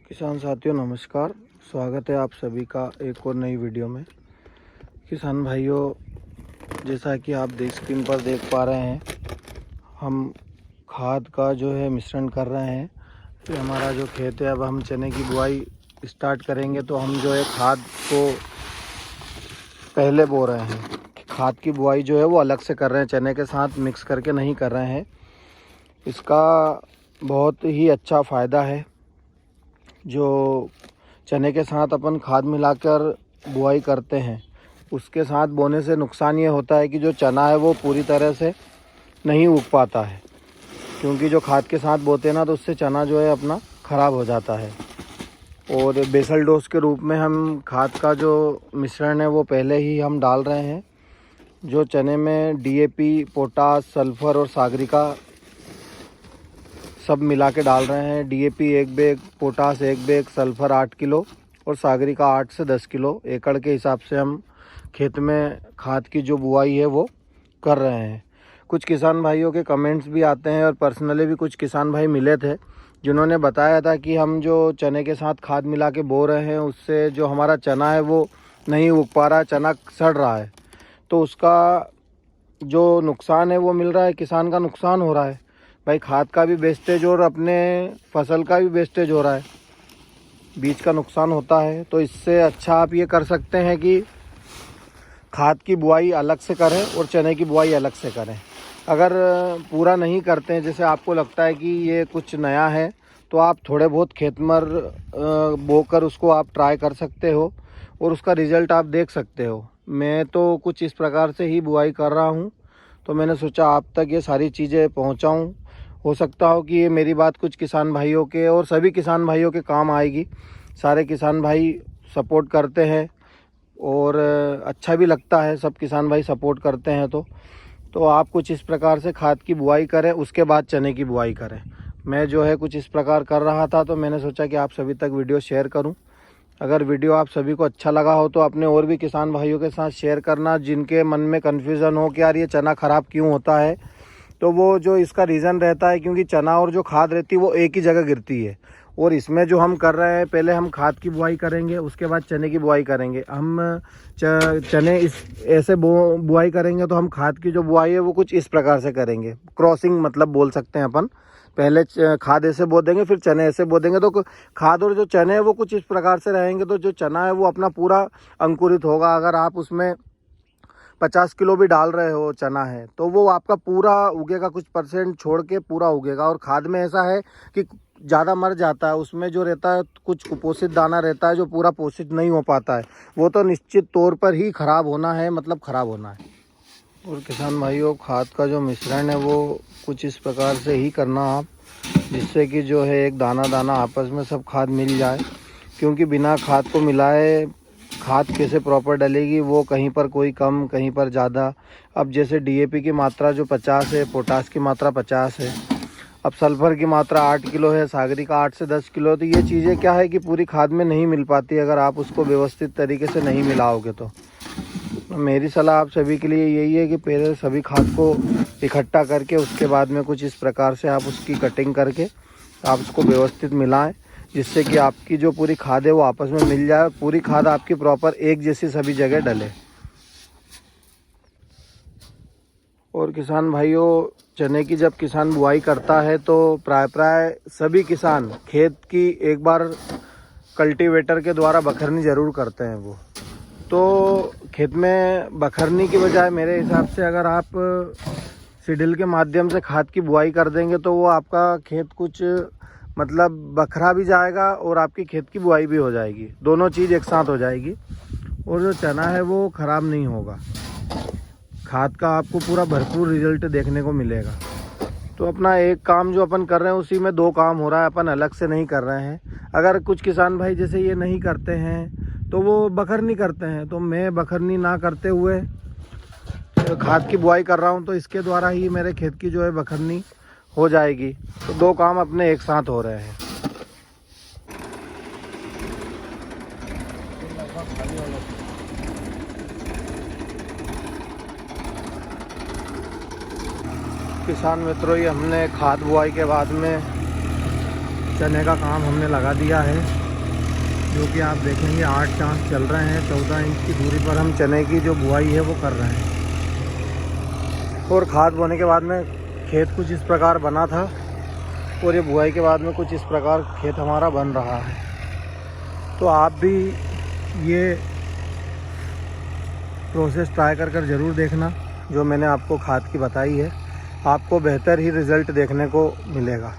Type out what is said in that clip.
किसान साथियों नमस्कार। स्वागत है आप सभी का एक और नई वीडियो में। किसान भाइयों, जैसा कि आप स्क्रीन पर देख पा रहे हैं, हम खाद का जो है मिश्रण कर रहे हैं। ये हमारा जो खेत है, अब हम चने की बुआई स्टार्ट करेंगे तो हम जो है खाद को पहले बो रहे हैं। खाद की बुआई जो है वो अलग से कर रहे हैं, चने के साथ मिक्स करके नहीं कर रहे हैं। इसका बहुत ही अच्छा फ़ायदा है। जो चने के साथ अपन खाद मिलाकर बुआई करते हैं, उसके साथ बोने से नुकसान ये होता है कि जो चना है वो पूरी तरह से नहीं उग पाता है, क्योंकि जो खाद के साथ बोते हैं ना, तो उससे चना जो है अपना ख़राब हो जाता है। और बेसल डोज के रूप में हम खाद का जो मिश्रण है वो पहले ही हम डाल रहे हैं। जो चने में डीएपी, पोटास, सल्फ़र और सागरिका सब मिला के डाल रहे हैं। DAP 1 bag, potash 1 bag, sulphur 8 kilo और सागरिका 8 से 10 किलो एकड़ के हिसाब से हम खेत में खाद की जो बुआई है वो कर रहे हैं। कुछ किसान भाइयों के कमेंट्स भी आते हैं और पर्सनली भी कुछ किसान भाई मिले थे जिन्होंने बताया था कि हम जो चने के साथ खाद मिला के बो रहे हैं, उससे जो हमारा चना है वो नहीं उग पा रहा है, चना सड़ रहा है। तो उसका जो नुकसान है वो मिल रहा है, किसान का नुकसान हो रहा है। भाई, खाद का भी वेस्टेज और अपने फसल का भी वेस्टेज हो रहा है, बीज का नुकसान होता है। तो इससे अच्छा आप ये कर सकते हैं कि खाद की बुआई अलग से करें और चने की बुआई अलग से करें। अगर पूरा नहीं करते हैं, जैसे आपको लगता है कि ये कुछ नया है, तो आप थोड़े बहुत खेत में बोकर उसको आप ट्राई कर सकते हो और उसका रिज़ल्ट आप देख सकते हो। मैं तो कुछ इस प्रकार से ही बुआई कर रहा हूँ, तो मैंने सोचा आप तक ये सारी चीज़ें पहुँचाऊँ। हो सकता हो कि ये मेरी बात कुछ किसान भाइयों के और सभी किसान भाइयों के काम आएगी। सारे किसान भाई सपोर्ट करते हैं और अच्छा भी लगता है, सब किसान भाई सपोर्ट करते हैं। तो आप कुछ इस प्रकार से खाद की बुआई करें, उसके बाद चने की बुआई करें। मैं जो है कुछ इस प्रकार कर रहा था, तो मैंने सोचा कि आप सभी तक वीडियो शेयर करूं। अगर वीडियो आप सभी को अच्छा लगा हो तो अपने और भी किसान भाइयों के साथ शेयर करना, जिनके मन में कन्फ्यूज़न हो कि यार ये चना ख़राब क्यों होता है। तो वो जो इसका रीज़न रहता है, क्योंकि चना और जो खाद रहती है वो एक ही जगह गिरती है। और इसमें जो हम कर रहे हैं, पहले हम खाद की बुआई करेंगे, उसके बाद चने की बुआई करेंगे। हम चने इस ऐसे बुआई करेंगे, तो हम खाद की जो बुआई है वो कुछ इस प्रकार से करेंगे। क्रॉसिंग मतलब बोल सकते हैं अपन। पहले खाद ऐसे बो देंगे, फिर चने ऐसे बो देंगे। तो खाद और जो चने हैं वो कुछ इस प्रकार से रहेंगे, तो जो चना है वो अपना पूरा अंकुरित होगा। अगर आप उसमें 50 किलो भी डाल रहे हो चना है, तो वो आपका पूरा उगेगा, कुछ परसेंट छोड़ के पूरा उगेगा। और खाद में ऐसा है कि ज़्यादा मर जाता है, उसमें जो रहता है कुछ कुपोषित दाना रहता है जो पूरा पोषित नहीं हो पाता है, वो तो निश्चित तौर पर ही ख़राब होना है, मतलब ख़राब होना है। और किसान भाइयों, खाद का जो मिश्रण है वो कुछ इस प्रकार से ही करना आप, जिससे कि जो है एक दाना दाना आपस में सब खाद मिल जाए। क्योंकि बिना खाद को मिलाए खाद कैसे प्रॉपर डलेगी, वो कहीं पर कोई कम, कहीं पर ज़्यादा। अब जैसे डीएपी की मात्रा जो 50 है, पोटास की मात्रा 50 है, अब सल्फ़र की मात्रा 8 किलो है, सागरिका 8 से 10 किलो। तो ये चीज़ें क्या है कि पूरी खाद में नहीं मिल पाती अगर आप उसको व्यवस्थित तरीके से नहीं मिलाओगे। तो मेरी सलाह आप सभी के लिए यही है कि पहले सभी खाद को इकट्ठा करके उसके बाद में कुछ इस प्रकार से आप उसकी कटिंग करके आप उसको व्यवस्थित मिलाएं, जिससे कि आपकी जो पूरी खाद है वो आपस में मिल जाए, पूरी खाद आपकी प्रॉपर एक जैसी सभी जगह डले। और किसान भाइयों, चने की जब किसान बुआई करता है तो प्राय सभी किसान खेत की एक बार कल्टीवेटर के द्वारा बखरनी ज़रूर करते हैं। वो तो खेत में बखरनी की बजाय मेरे हिसाब से अगर आप सीडल के माध्यम से खाद की बुआई कर देंगे, तो वो आपका खेत कुछ मतलब बखरा भी जाएगा और आपकी खेत की बुआई भी हो जाएगी, दोनों चीज़ एक साथ हो जाएगी। और जो चना है वो ख़राब नहीं होगा, खाद का आपको पूरा भरपूर रिजल्ट देखने को मिलेगा। तो अपना एक काम जो अपन कर रहे हैं उसी में दो काम हो रहा है, अपन अलग से नहीं कर रहे हैं। अगर कुछ किसान भाई जैसे ये नहीं करते हैं तो वो बखरनी करते हैं, तो मैं बखरनी ना करते हुए खाद की बुआई कर रहा हूँ, तो इसके द्वारा ही मेरे खेत की जो है बखरनी हो जाएगी। तो दो काम अपने एक साथ हो रहे हैं। किसान मित्रों, ये हमने खाद बुआई के बाद में चने का काम हमने लगा दिया है, जो कि आप देखेंगे 8 चांस चल रहे हैं। 14 इंच की दूरी पर हम चने की जो बुआई है वो कर रहे हैं। और खाद बोने के बाद में खेत कुछ इस प्रकार बना था और ये बुआई के बाद में कुछ इस प्रकार खेत हमारा बन रहा है। तो आप भी ये प्रोसेस ट्राई कर ज़रूर देखना, जो मैंने आपको खाद की बताई है। आपको बेहतर ही रिज़ल्ट देखने को मिलेगा।